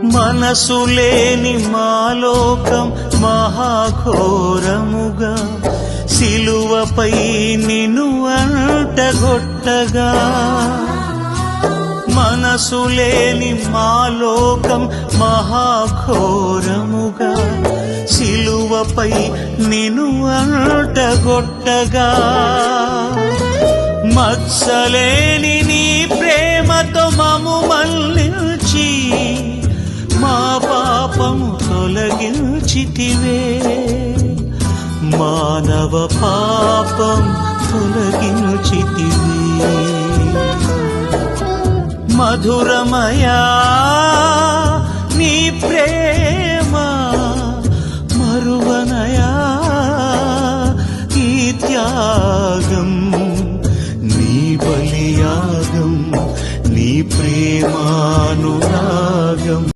మనసు లేని మాలోకం మహాఘోరముగా సిలువపై నిన్ను అంటగొట్టగా, మనసు లేని మాలోకం మహాఘోరముగా సిలువపై నిన్ను అంటగొట్టగా, మత్సలేని నీ ప్రేమతో మము మన్నించి మా పాపము తొలగించితివే, మానవ పాపం తొలగించితివే. మధురమయా